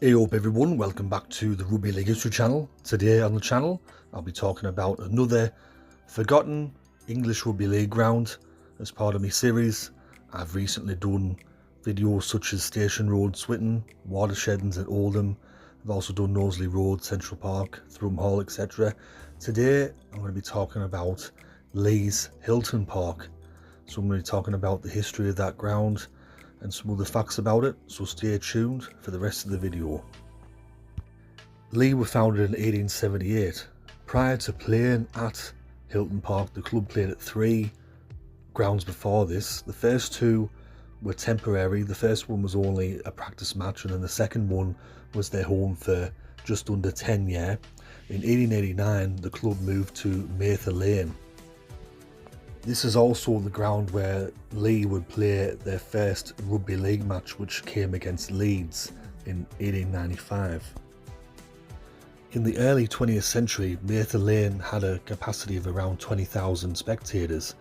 Hey up everyone, welcome back to the Rugby League History channel. Today on the channel I'll be talking about another forgotten English Rugby League ground as part of my series. I've recently done videos such as Station Road, Switton, Watershedens at Oldham. I've also done Knowsley Road, Central Park, Thrum Hall, etc. Today I'm going to be talking about Leigh's Hilton Park. So I'm going to be talking about the history of that ground and some other facts about it, so stay tuned for the rest of the video. Leigh were founded in 1878. Prior to playing at Hilton Park, the club played at 3 grounds before this. The first 2 were temporary. The first one was only a practice match, and then the second one was their home for just under 10 years. In 1889 the club moved to Mather Lane. This is also the ground where Leigh would play their first rugby league match, which came against Leeds in 1895. In the early 20th century, Mather Lane had a capacity of around 20,000 spectators.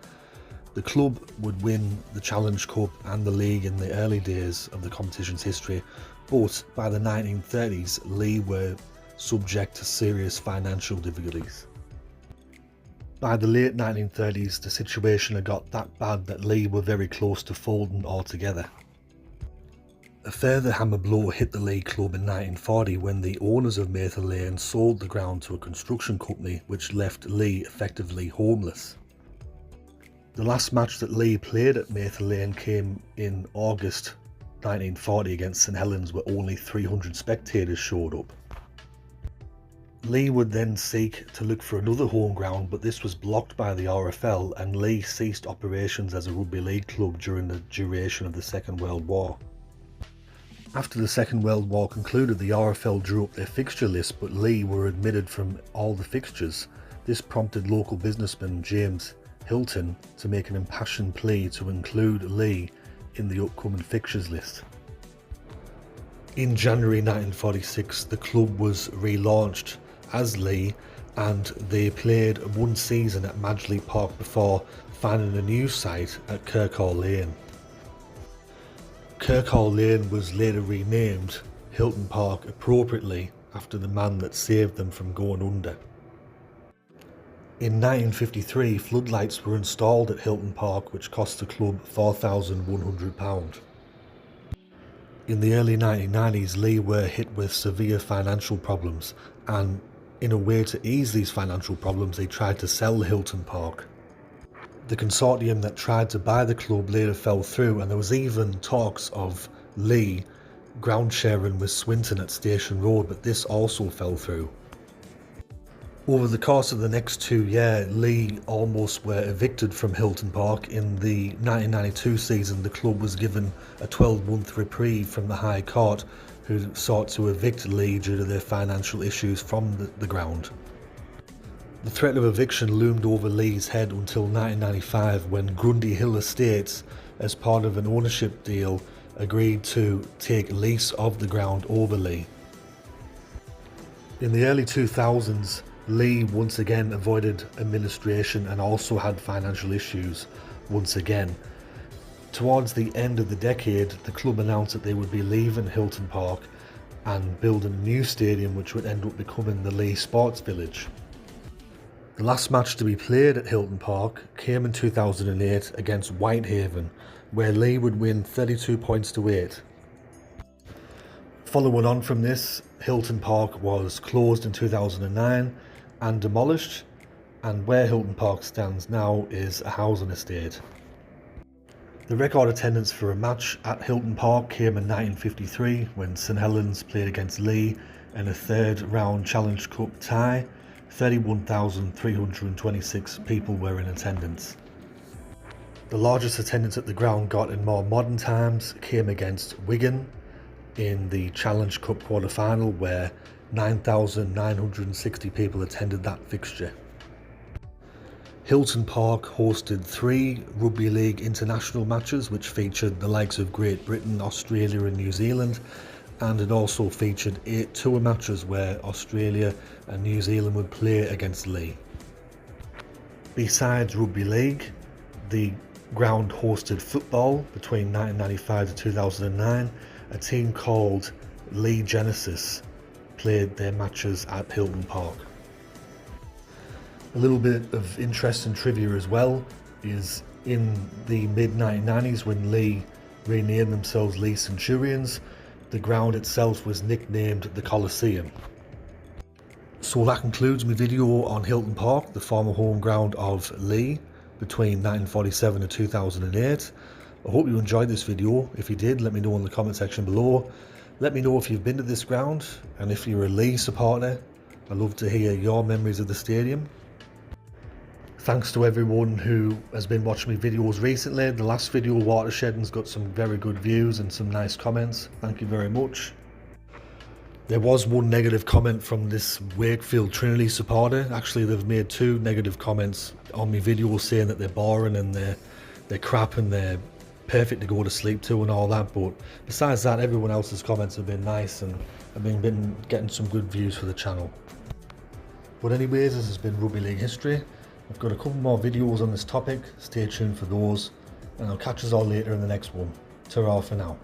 The club would win the Challenge Cup and the league in the early days of the competition's history, but by the 1930s, Leigh were subject to serious financial difficulties. By the late 1930s, the situation had got that bad that Leigh were very close to folding altogether. A further hammer blow hit the Leigh club in 1940 when the owners of Mather Lane sold the ground to a construction company, which left Leigh effectively homeless. The last match that Leigh played at Mather Lane came in August 1940 against St Helens, where only 300 spectators showed up. Leigh would then seek to look for another home ground, but this was blocked by the RFL, and Leigh ceased operations as a rugby league club during the duration of the Second World War. After the Second World War concluded, the RFL drew up their fixture list, but Leigh were omitted from all the fixtures. This prompted local businessman James Hilton to make an impassioned plea to include Leigh in the upcoming fixtures list. In January 1946, the club was relaunched as Leigh, and they played one season at Madgley Park before finding a new site at Kirkhall Lane. Kirkhall Lane was later renamed Hilton Park, appropriately after the man that saved them from going under. In 1953, floodlights were installed at Hilton Park, which cost the club £4,100. In the early 1990s, Leigh were hit with severe financial problems, and in a way to ease these financial problems, they tried to sell Hilton Park. The consortium that tried to buy the club later fell through, and there was even talks of Leigh ground sharing with Swinton at Station Road, but this also fell through. Over the course of the next 2 years, Leigh almost were evicted from Hilton Park. In the 1992 season, the club was given a 12-month reprieve from the High Court, who sought to evict Leigh due to their financial issues from the ground. The threat of eviction loomed over Leigh's head until 1995, when Grundy Hill Estates, as part of an ownership deal, agreed to take lease of the ground over Leigh. In the early 2000s, Leigh once again avoided administration and also had financial issues once again. Towards the end of the decade, the club announced that they would be leaving Hilton Park and building a new stadium, which would end up becoming the Leigh Sports Village. The last match to be played at Hilton Park came in 2008 against Whitehaven, where Leigh would win 32 points to 8. Following on from this, Hilton Park was closed in 2009 and demolished, and where Hilton Park stands now is a housing estate. The record attendance for a match at Hilton Park came in 1953 when St Helens played against Leigh in a third round Challenge Cup tie. 31,326 people were in attendance. The largest attendance at the ground got in more modern times came against Wigan in the Challenge Cup quarter-final, where 9,960 people attended that fixture. Hilton Park hosted 3 Rugby League international matches, which featured the likes of Great Britain, Australia and New Zealand, and it also featured 8 tour matches where Australia and New Zealand would play against Leigh. Besides Rugby League, the ground hosted football between 1995 to 2009, a team called Leigh Genesis played their matches at Hilton Park. A little bit of interesting trivia as well is in the mid-1990s when Leigh renamed themselves Leigh Centurions, the ground itself was nicknamed the Coliseum. So that concludes my video on Hilton Park, the former home ground of Leigh between 1947 and 2008. I hope you enjoyed this video. If you did, let me know in the comment section below. Let me know if you've been to this ground, and if you're a Leigh supporter, I'd love to hear your memories of the stadium. Thanks to everyone who has been watching my videos recently. The last video, Watershedding's, got some very good views and some nice comments. Thank you very much. There was one negative comment from this Wakefield Trinity supporter. Actually, they've made 2 negative comments on my videos saying that they're boring and they're crap and they're perfect to go to sleep to and all that. But besides that, everyone else's comments have been nice and I've been getting some good views for the channel. But anyways, this has been Rugby League History. I've got a couple more videos on this topic. Stay tuned for those, and I'll catch us all later in the next one. Ta-ra for now.